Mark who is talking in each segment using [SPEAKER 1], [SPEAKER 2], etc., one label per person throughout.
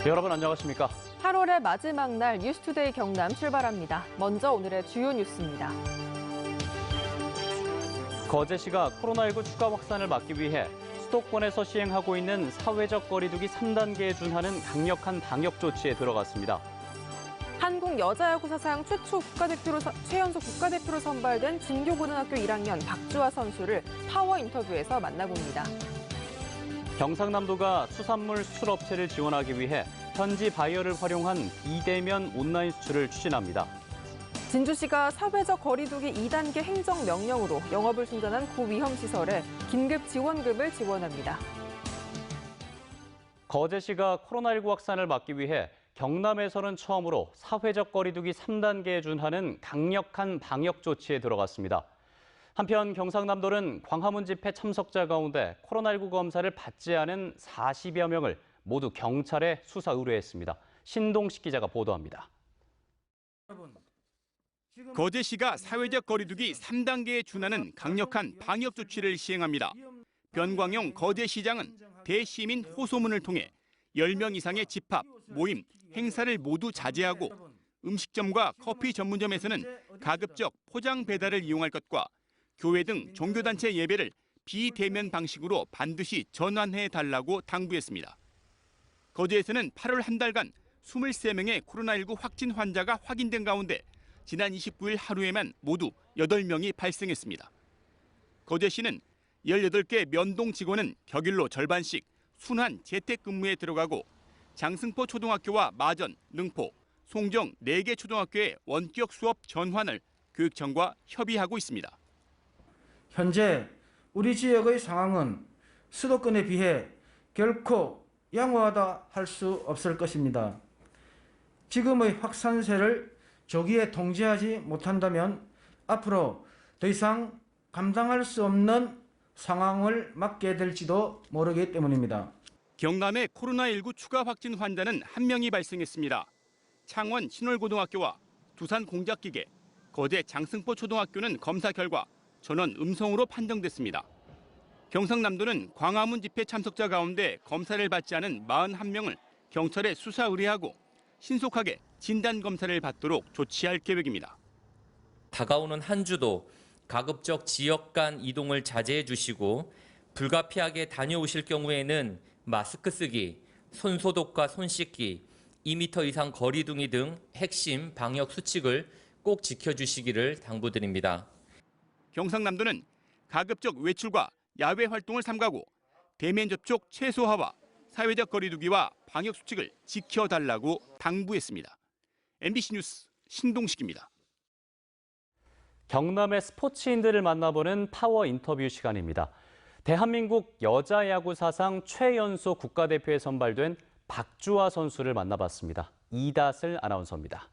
[SPEAKER 1] 네, 여러분 안녕하십니까?
[SPEAKER 2] 8월의 마지막 날 뉴스투데이 경남 출발합니다. 먼저 오늘의 주요 뉴스입니다.
[SPEAKER 1] 거제시가 코로나19 추가 확산을 막기 위해 수도권에서 시행하고 있는 사회적 거리두기 3단계에 준하는 강력한 방역 조치에 들어갔습니다.
[SPEAKER 2] 한국 여자야구 사상 최연소 국가대표로 선발된 진교고등학교 1학년 박주아 선수를 파워 인터뷰에서 만나봅니다.
[SPEAKER 1] 경상남도가 수산물 수출업체를 지원하기 위해 현지 바이어를 활용한 비대면 온라인 수출을 추진합니다.
[SPEAKER 2] 진주시가 사회적 거리두기 2단계 행정명령으로 영업을 중단한 고위험시설에 긴급 지원금을 지원합니다.
[SPEAKER 1] 거제시가 코로나19 확산을 막기 위해 경남에서는 처음으로 사회적 거리두기 3단계에 준하는 강력한 방역 조치에 들어갔습니다. 한편 경상남도는 광화문 집회 참석자 가운데 코로나19 검사를 받지 않은 40여 명을 모두 경찰에 수사 의뢰했습니다. 신동식 기자가 보도합니다.
[SPEAKER 3] 거제시가 사회적 거리두기 3단계에 준하는 강력한 방역 조치를 시행합니다. 변광영 거제시장은 대시민 호소문을 통해 10명 이상의 집합, 모임, 행사를 모두 자제하고 음식점과 커피 전문점에서는 가급적 포장 배달을 이용할 것과 교회 등 종교단체 예배를 비대면 방식으로 반드시 전환해달라고 당부했습니다. 거제에서는 8월 한 달간 23명의 코로나19 확진 환자가 확인된 가운데 지난 29일 하루에만 모두 8명이 발생했습니다. 거제시는 18개 면동 직원은 격일로 절반씩 순환 재택근무에 들어가고 장승포 초등학교와 마전, 능포, 송정 4개 초등학교의 원격 수업 전환을 교육청과 협의하고 있습니다.
[SPEAKER 4] 현재 우리 지역의 상황은 수도권에 비해 결코 양호하다 할 수 없을 것입니다. 지금의 확산세를 조기에 통제하지 못한다면 앞으로 더 이상 감당할 수 없는 상황을 맞게 될지도 모르기 때문입니다.
[SPEAKER 3] 경남의 코로나19 추가 확진 환자는 1명이 발생했습니다. 창원 신월고등학교와 두산 공작기계, 거제 장승포 초등학교는 검사 결과 전원 음성으로 판정됐습니다. 경상남도는 광화문 집회 참석자 가운데 검사를 받지 않은 41명을 경찰에 수사 의뢰하고 신속하게 진단검사를 받도록 조치할 계획입니다.
[SPEAKER 5] 다가오는 한 주도 가급적 지역 간 이동을 자제해 주시고 불가피하게 다녀오실 경우에는 마스크 쓰기, 손 소독과 손 씻기, 2m 이상 거리두기 등 핵심 방역 수칙을 꼭 지켜주시기를 당부드립니다.
[SPEAKER 3] 경상남도는 가급적 외출과 야외 활동을 삼가고 대면 접촉 최소화와 사회적 거리두기와 방역 수칙을 지켜달라고 당부했습니다. MBC 뉴스 신동식입니다.
[SPEAKER 1] 경남의 스포츠인들을 만나보는 파워 인터뷰 시간입니다. 대한민국 여자야구 사상 최연소 국가대표에 선발된 박주아 선수를 만나봤습니다. 이다슬 아나운서입니다.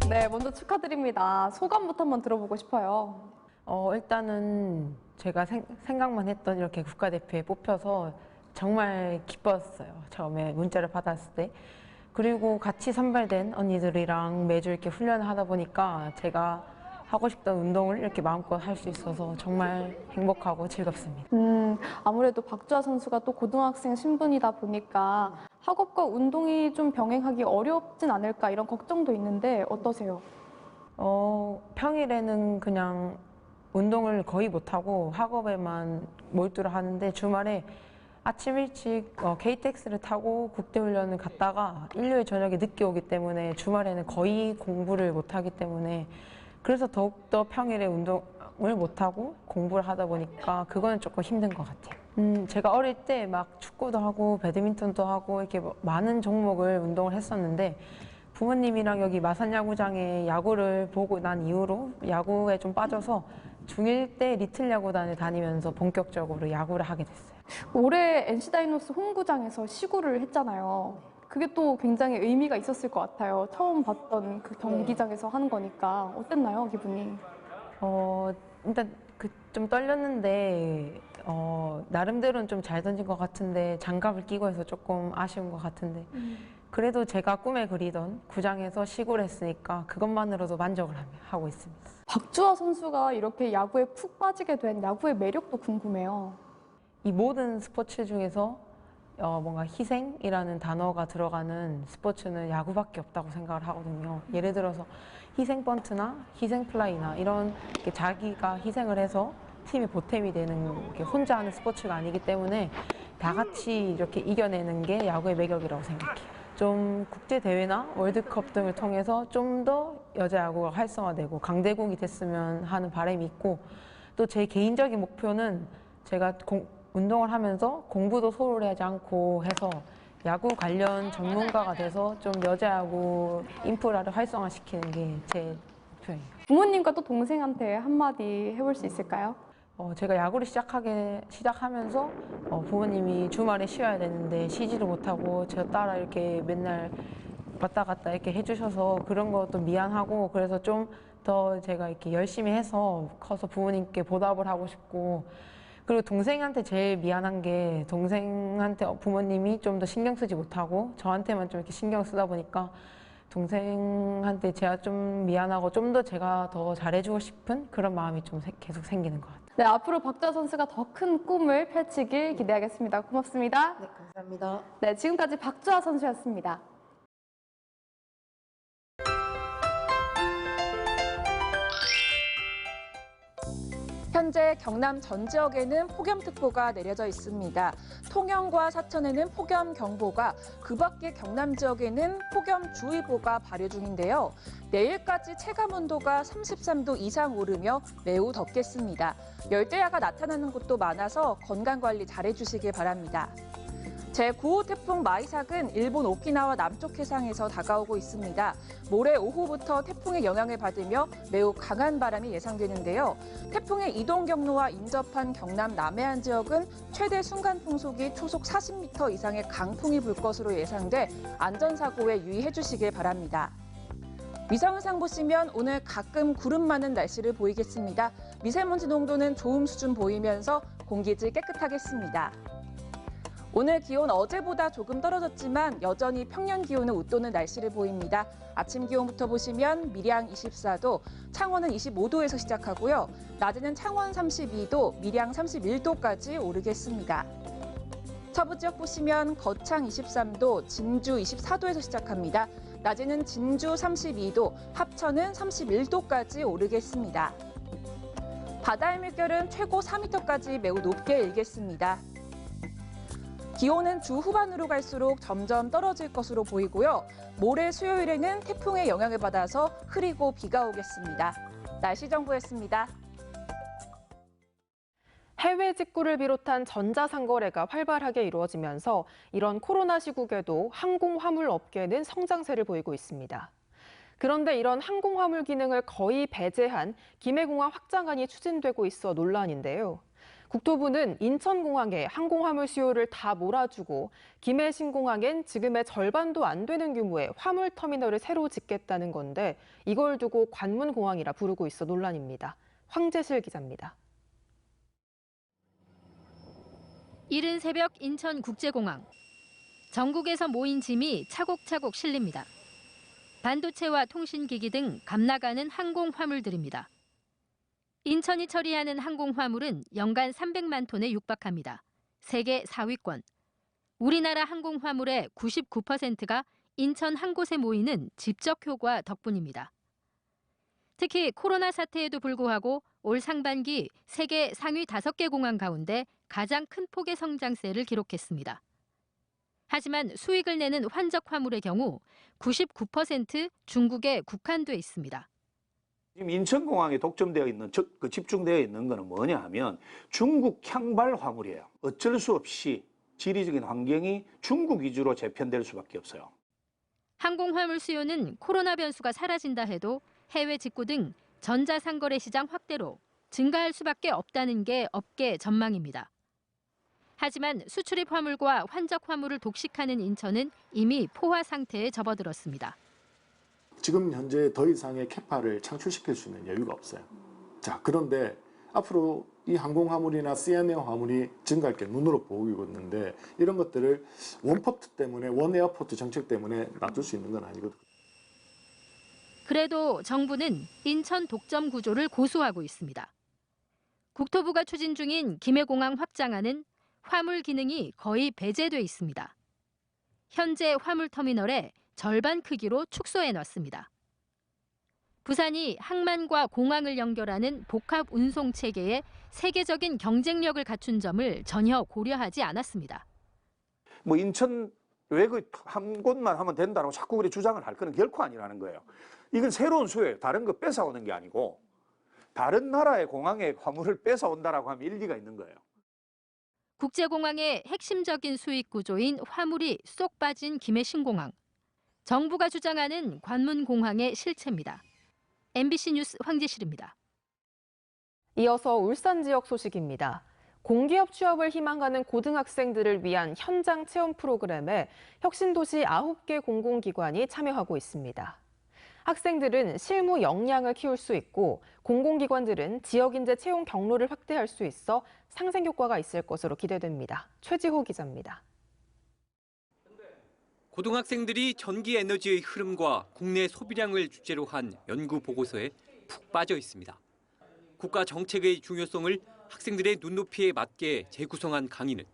[SPEAKER 6] 네, 먼저 축하드립니다. 소감부터 한번 들어보고 싶어요.
[SPEAKER 7] 일단은 제가 생각만 했던 이렇게 국가대표에 뽑혀서 정말 기뻤어요. 처음에 문자를 받았을 때. 그리고 같이 선발된 언니들이랑 매주 이렇게 훈련을 하다 보니까 제가 하고 싶던 운동을 이렇게 마음껏 할 수 있어서 정말 행복하고 즐겁습니다.
[SPEAKER 6] 아무래도 박주아 선수가 또 고등학생 신분이다 보니까 학업과 운동이 좀 병행하기 어렵진 않을까 이런 걱정도 있는데 어떠세요?
[SPEAKER 7] 평일에는 그냥 운동을 거의 못하고 학업에만 몰두를 하는데 주말에 아침 일찍 KTX를 타고 국대훈련을 갔다가 일요일 저녁에 늦게 오기 때문에 주말에는 거의 공부를 못하기 때문에 그래서 더욱더 평일에 운동을 못하고 공부를 하다 보니까 그거는 조금 힘든 것 같아요. 제가 어릴 때 막 축구도 하고 배드민턴도 하고 이렇게 많은 종목을 운동을 했었는데 부모님이랑 여기 마산야구장에 야구를 보고 난 이후로 야구에 좀 빠져서 중1 때 리틀 야구단을 다니면서 본격적으로 야구를 하게 됐어요.
[SPEAKER 6] 올해 NC 다이노스 홈구장에서 시구를 했잖아요. 그게 또 굉장히 의미가 있었을 것 같아요. 처음 봤던 그 경기장에서 하는 거니까 어땠나요, 기분이?
[SPEAKER 7] 일단 좀 떨렸는데 나름대로는 좀 잘 던진 것 같은데 장갑을 끼고 해서 조금 아쉬운 것 같은데 그래도 제가 꿈에 그리던 구장에서 시구를 했으니까 그것만으로도 만족을 하고 있습니다.
[SPEAKER 6] 박주아 선수가 이렇게 야구에 푹 빠지게 된 야구의 매력도 궁금해요.
[SPEAKER 7] 이 모든 스포츠 중에서 뭔가 희생이라는 단어가 들어가는 스포츠는 야구밖에 없다고 생각을 하거든요. 예를 들어서 희생 번트나 희생 플라이나 이런 자기가 희생을 해서 팀이 보탬이 되는 게 혼자 하는 스포츠가 아니기 때문에 다 같이 이렇게 이겨내는 게 야구의 매력이라고 생각해요. 좀 국제 대회나 월드컵 등을 통해서 좀 더 여자 야구가 활성화되고 강대국이 됐으면 하는 바람이 있고, 또 제 개인적인 목표는 제가 운동을 하면서 공부도 소홀히 하지 않고 해서 야구 관련 전문가가 돼서 좀 여자 야구 인프라를 활성화시키는 게 제 목표예요.
[SPEAKER 6] 부모님과 또 동생한테 한마디 해볼 수 있을까요?
[SPEAKER 7] 제가 야구를 시작하면서 부모님이 주말에 쉬어야 되는데 쉬지도 못하고 저 따라 이렇게 맨날 왔다 갔다 이렇게 해주셔서 그런 것도 미안하고, 그래서 좀 더 제가 이렇게 열심히 해서 커서 부모님께 보답을 하고 싶고, 그리고 동생한테 제일 미안한 게 동생한테 부모님이 좀 더 신경 쓰지 못하고 저한테만 좀 이렇게 신경 쓰다 보니까 동생한테 제가 좀 미안하고 좀 더 제가 더 잘해주고 싶은 그런 마음이 좀 계속 생기는 것 같아요.
[SPEAKER 6] 네, 앞으로 박주아 선수가 더 큰 꿈을 펼치길 기대하겠습니다. 고맙습니다.
[SPEAKER 7] 네, 감사합니다.
[SPEAKER 6] 네, 지금까지 박주아 선수였습니다.
[SPEAKER 8] 현재 경남 전 지역에는 폭염특보가 내려져 있습니다. 통영과 사천에는 폭염경보가, 그 밖에 경남 지역에는 폭염주의보가 발효 중인데요. 내일까지 체감온도가 33도 이상 오르며 매우 덥겠습니다. 열대야가 나타나는 곳도 많아서 건강관리 잘해주시길 바랍니다. 제9호 태풍 마이삭은 일본 오키나와 남쪽 해상에서 다가오고 있습니다. 모레 오후부터 태풍의 영향을 받으며 매우 강한 바람이 예상되는데요. 태풍의 이동 경로와 인접한 경남 남해안 지역은 최대 순간 풍속이 초속 40m 이상의 강풍이 불 것으로 예상돼 안전사고에 유의해 주시길 바랍니다. 위성의상 보시면 오늘 가끔 구름 많은 날씨를 보이겠습니다. 미세먼지 농도는 좋음 수준 보이면서 공기질 깨끗하겠습니다. 오늘 기온 어제보다 조금 떨어졌지만 여전히 평년 기온을 웃도는 날씨를 보입니다. 아침 기온부터 보시면 밀양 24도, 창원은 25도에서 시작하고요. 낮에는 창원 32도, 밀양 31도까지 오르겠습니다. 서부 지역 보시면 거창 23도, 진주 24도에서 시작합니다. 낮에는 진주 32도, 합천은 31도까지 오르겠습니다. 바다의 물결은 최고 4m까지 매우 높게 일겠습니다. 기온은 주 후반으로 갈수록 점점 떨어질 것으로 보이고요. 모레 수요일에는 태풍의 영향을 받아서 흐리고 비가 오겠습니다. 날씨 정보였습니다.
[SPEAKER 2] 해외 직구를 비롯한 전자상거래가 활발하게 이루어지면서 이런 코로나 시국에도 항공화물 업계는 성장세를 보이고 있습니다. 그런데 이런 항공화물 기능을 거의 배제한 김해공항 확장안이 추진되고 있어 논란인데요. 국토부는 인천공항에 항공화물 수요를 다 몰아주고 김해 신공항엔 지금의 절반도 안 되는 규모의 화물터미널을 새로 짓겠다는 건데 이걸 두고 관문공항이라 부르고 있어 논란입니다. 황재실 기자입니다.
[SPEAKER 9] 이른 새벽 인천국제공항. 전국에서 모인 짐이 차곡차곡 실립니다. 반도체와 통신기기 등 감나가는 항공화물들입니다. 인천이 처리하는 항공화물은 연간 300만 톤에 육박합니다. 세계 4위권. 우리나라 항공화물의 99%가 인천 한 곳에 모이는 집적 효과 덕분입니다. 특히 코로나 사태에도 불구하고 올 상반기 세계 상위 5개 공항 가운데 가장 큰 폭의 성장세를 기록했습니다. 하지만 수익을 내는 환적 화물의 경우 99% 중국에 국한돼 있습니다.
[SPEAKER 10] 지금 인천공항에 독점되어 있는, 집중되어 있는 것은 뭐냐 하면 중국 향발 화물이에요. 어쩔 수 없이 지리적인 환경이 중국 위주로 재편될 수밖에 없어요.
[SPEAKER 9] 항공화물 수요는 코로나 변수가 사라진다 해도 해외 직구 등 전자상거래 시장 확대로 증가할 수밖에 없다는 게 업계 전망입니다. 하지만 수출입 화물과 환적 화물을 독식하는 인천은 이미 포화 상태에 접어들었습니다.
[SPEAKER 11] 지금 현재 더 이상의 캐파를 창출시킬 수 있는 여유가 없어요. 자, 그런데 앞으로 이 항공화물이나 CNA 화물이 증가할 게 눈으로 보이고 있는데 이런 것들을 원포트 때문에, 원에어포트 정책 때문에 놔둘 수 있는 건 아니거든요.
[SPEAKER 9] 그래도 정부는 인천 독점 구조를 고수하고 있습니다. 국토부가 추진 중인 김해공항 확장안은 화물 기능이 거의 배제돼 있습니다. 현재 화물터미널의 절반 크기로 축소해 놨습니다. 부산이 항만과 공항을 연결하는 복합 운송 체계에 세계적인 경쟁력을 갖춘 점을 전혀 고려하지 않았습니다.
[SPEAKER 10] 뭐 인천 외국 한 곳만 하면 된다고 자꾸 그렇게 주장을 할 거는 결코 아니라는 거예요. 이건 새로운 수요예요. 다른 거 뺏어오는 게 아니고 다른 나라의 공항에 화물을 뺏어온다라고 하면 일리가 있는 거예요.
[SPEAKER 9] 국제공항의 핵심적인 수익 구조인 화물이 쏙 빠진 김해 신공항. 정부가 주장하는 관문공항의 실체입니다. MBC 뉴스 황지실입니다.
[SPEAKER 2] 이어서 울산 지역 소식입니다. 공기업 취업을 희망하는 고등학생들을 위한 현장 체험 프로그램에 혁신도시 9개 공공기관이 참여하고 있습니다. 학생들은 실무 역량을 키울 수 있고 공공기관들은 지역인재 채용 경로를 확대할 수 있어 상생 효과가 있을 것으로 기대됩니다. 최지호 기자입니다.
[SPEAKER 12] 고등학생들이 전기 에너지의 흐름과 국내 소비량을 주제로 한 연구 보고서에 푹 빠져 있습니다. 국가 정책의 중요성을 학생들의 눈높이에 맞게 재구성한 강의는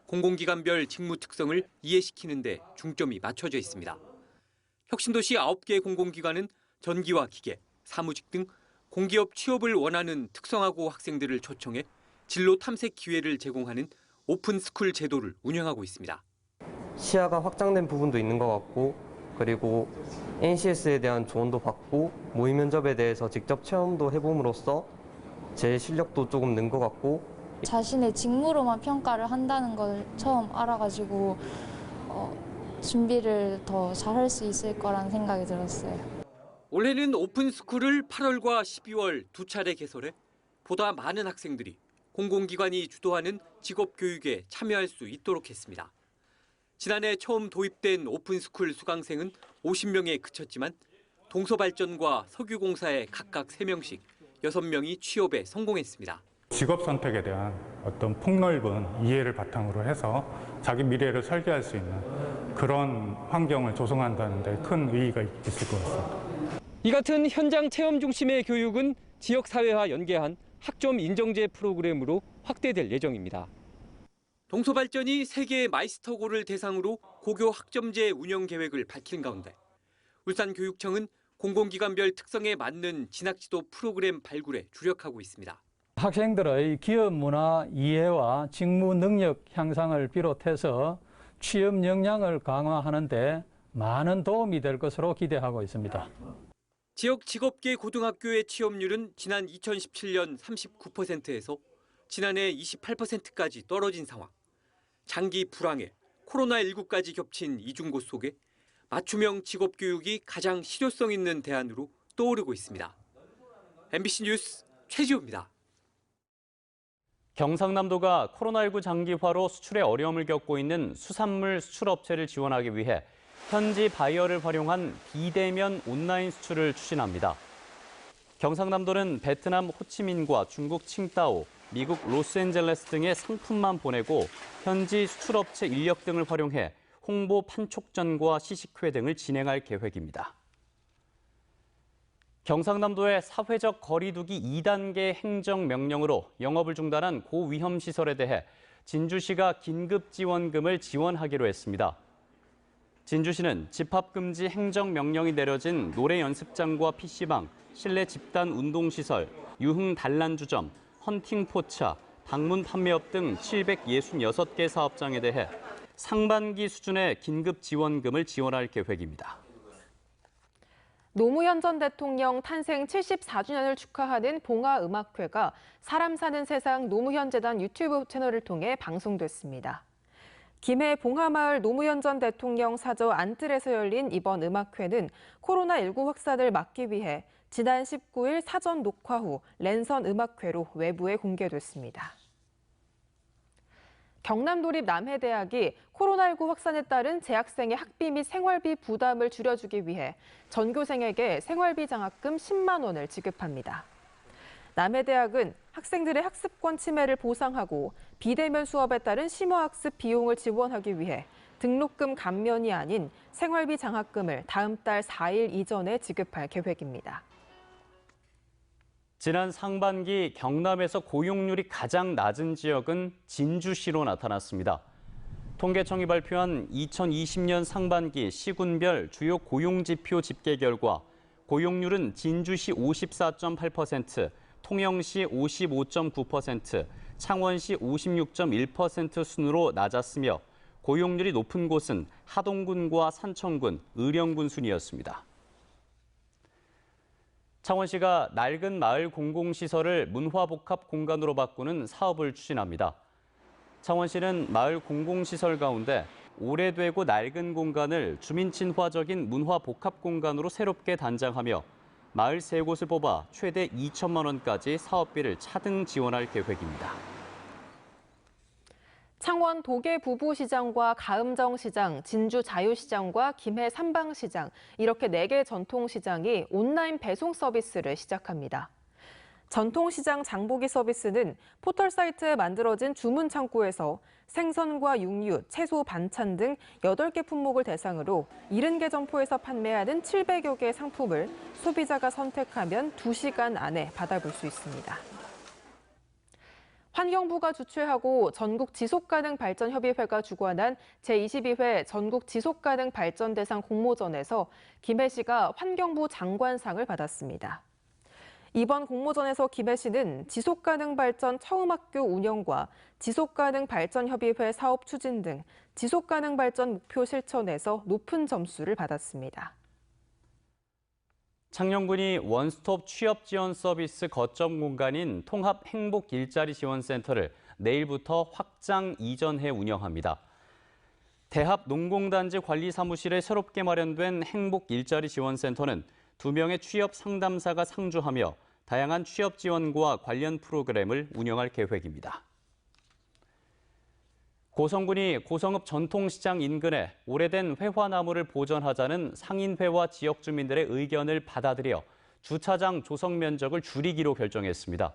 [SPEAKER 12] 공공기관별 직무 특성을 이해시키는 데 중점이 맞춰져 있습니다. 혁신도시 9개 공공기관은 전기와 기계, 사무직 등 공기업 취업을 원하는 특성화고 학생들을 초청해 진로 탐색 기회를 제공하는 오픈스쿨 제도를 운영하고 있습니다.
[SPEAKER 13] 시야가 확장된 부분도 있는 것 같고 그리고 NCS에 대한 조언도 받고 모의 면접에 대해서 직접 체험도 해봄으로써 제 실력도 조금 는 것 같고
[SPEAKER 14] 자신의 직무로만 평가를 한다는 걸 처음 알아가지고 준비를 더 잘할 수 있을 거라는 생각이 들었어요.
[SPEAKER 12] 올해는 오픈스쿨을 8월과 12월 두 차례 개설해 보다 많은 학생들이 공공기관이 주도하는 직업교육에 참여할 수 있도록 했습니다. 지난해 처음 도입된 오픈스쿨 수강생은 50명에 그쳤지만 동서발전과 석유공사에 각각 3명씩 6명이 취업에 성공했습니다.
[SPEAKER 15] 직업 선택에 대한 어떤 폭넓은 이해를 바탕으로 해서 자기 미래를 설계할 수 있는 그런 환경을 조성한다는 데 큰 의의가 있을 것 같습니다.
[SPEAKER 16] 이 같은 현장 체험 중심의 교육은 지역사회와 연계한 학점 인정제 프로그램으로 확대될 예정입니다.
[SPEAKER 12] 동서발전이 세계 마이스터고를 대상으로 고교 학점제 운영 계획을 밝힌 가운데 울산교육청은 공공기관별 특성에 맞는 진학지도 프로그램 발굴에 주력하고 있습니다.
[SPEAKER 17] 학생들의 기업 문화 이해와 직무 능력 향상을 비롯해서 취업 역량을 강화하는 데 많은 도움이 될 것으로 기대하고 있습니다.
[SPEAKER 12] 지역 직업계 고등학교의 취업률은 지난 2017년 39%에서 지난해 28%까지 떨어진 상황. 장기 불황에 코로나19까지 겹친 이중고 속에 맞춤형 직업교육이 가장 실효성 있는 대안으로 떠오르고 있습니다. MBC 뉴스 최지호입니다.
[SPEAKER 1] 경상남도가 코로나19 장기화로 수출에 어려움을 겪고 있는 수산물 수출업체를 지원하기 위해 현지 바이어를 활용한 비대면 온라인 수출을 추진합니다. 경상남도는 베트남 호치민과 중국 칭다오, 미국 로스앤젤레스 등의 상품만 보내고 현지 수출업체 인력 등을 활용해 홍보 판촉전과 시식회 등을 진행할 계획입니다. 경상남도의 사회적 거리두기 2단계 행정명령으로 영업을 중단한 고위험 시설에 대해 진주시가 긴급지원금을 지원하기로 했습니다. 진주시는 집합금지 행정명령이 내려진 노래 연습장과 PC방, 실내 집단 운동시설, 유흥 단란주점, 헌팅 포차, 방문 판매업 등 766개 사업장에 대해 상반기 수준의 긴급지원금을 지원할 계획입니다.
[SPEAKER 2] 노무현 전 대통령 탄생 74주년을 축하하는 봉화음악회가 사람 사는 세상 노무현 재단 유튜브 채널을 통해 방송됐습니다. 김해 봉화마을 노무현 전 대통령 사저 안뜰에서 열린 이번 음악회는 코로나19 확산을 막기 위해 지난 19일 사전 녹화 후 랜선 음악회로 외부에 공개됐습니다. 경남도립 남해대학이 코로나19 확산에 따른 재학생의 학비 및 생활비 부담을 줄여주기 위해 전교생에게 생활비 장학금 10만 원을 지급합니다. 남해대학은 학생들의 학습권 침해를 보상하고 비대면 수업에 따른 심화학습 비용을 지원하기 위해 등록금 감면이 아닌 생활비 장학금을 다음 달 4일 이전에 지급할 계획입니다.
[SPEAKER 1] 지난 상반기 경남에서 고용률이 가장 낮은 지역은 진주시로 나타났습니다. 통계청이 발표한 2020년 상반기 시군별 주요 고용지표 집계 결과 고용률은 진주시 54.8%, 통영시 55.9%, 창원시 56.1% 순으로 낮았으며 고용률이 높은 곳은 하동군과 산청군, 의령군 순이었습니다. 창원시가 낡은 마을 공공시설을 문화복합 공간으로 바꾸는 사업을 추진합니다. 창원시는 마을 공공시설 가운데 오래되고 낡은 공간을 주민 친화적인 문화복합 공간으로 새롭게 단장하며 마을 3곳을 뽑아 최대 2천만 원까지 사업비를 차등 지원할 계획입니다.
[SPEAKER 2] 창원 도계부부시장과 가음정시장, 진주자유시장과 김해 삼방시장 이렇게 4개 전통시장이 온라인 배송 서비스를 시작합니다. 전통시장 장보기 서비스는 포털 사이트에 만들어진 주문 창구에서 생선과 육류, 채소, 반찬 등 8개 품목을 대상으로 70개 점포에서 판매하는 700여 개의 상품을 소비자가 선택하면 2시간 안에 받아볼 수 있습니다. 환경부가 주최하고 전국지속가능발전협의회가 주관한 제22회 전국지속가능발전대상 공모전에서 김해시가 환경부 장관상을 받았습니다. 이번 공모전에서 김해시는 지속가능발전 처음학교 운영과 지속가능발전협의회 사업 추진 등 지속가능발전 목표 실천에서 높은 점수를 받았습니다.
[SPEAKER 1] 창녕군이 원스톱 취업 지원 서비스 거점 공간인 통합 행복 일자리 지원센터를 내일부터 확장 이전해 운영합니다. 대합 농공단지 관리 사무실에 새롭게 마련된 행복 일자리 지원센터는 2명의 취업 상담사가 상주하며 다양한 취업 지원과 관련 프로그램을 운영할 계획입니다. 고성군이 고성읍 전통시장 인근에 오래된 회화나무를 보존하자는 상인회와 지역 주민들의 의견을 받아들여 주차장 조성 면적을 줄이기로 결정했습니다.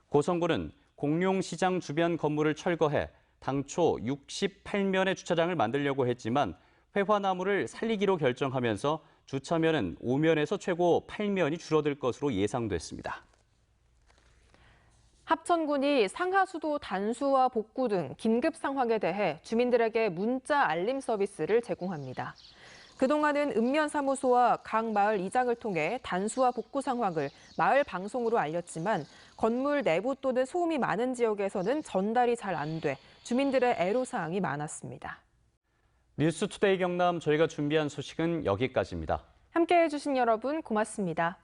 [SPEAKER 1] 고성군은 공룡시장 주변 건물을 철거해 당초 68면의 주차장을 만들려고 했지만 회화나무를 살리기로 결정하면서 주차면은 5면에서 최고 8면이 줄어들 것으로 예상됐습니다.
[SPEAKER 2] 합천군이 상하수도 단수와 복구 등 긴급 상황에 대해 주민들에게 문자 알림 서비스를 제공합니다. 그동안은 읍면사무소와 각 마을 이장을 통해 단수와 복구 상황을 마을 방송으로 알렸지만 건물 내부 또는 소음이 많은 지역에서는 전달이 잘 안 돼 주민들의 애로사항이 많았습니다.
[SPEAKER 1] 뉴스투데이 경남 저희가 준비한 소식은 여기까지입니다.
[SPEAKER 2] 함께해 주신 여러분 고맙습니다.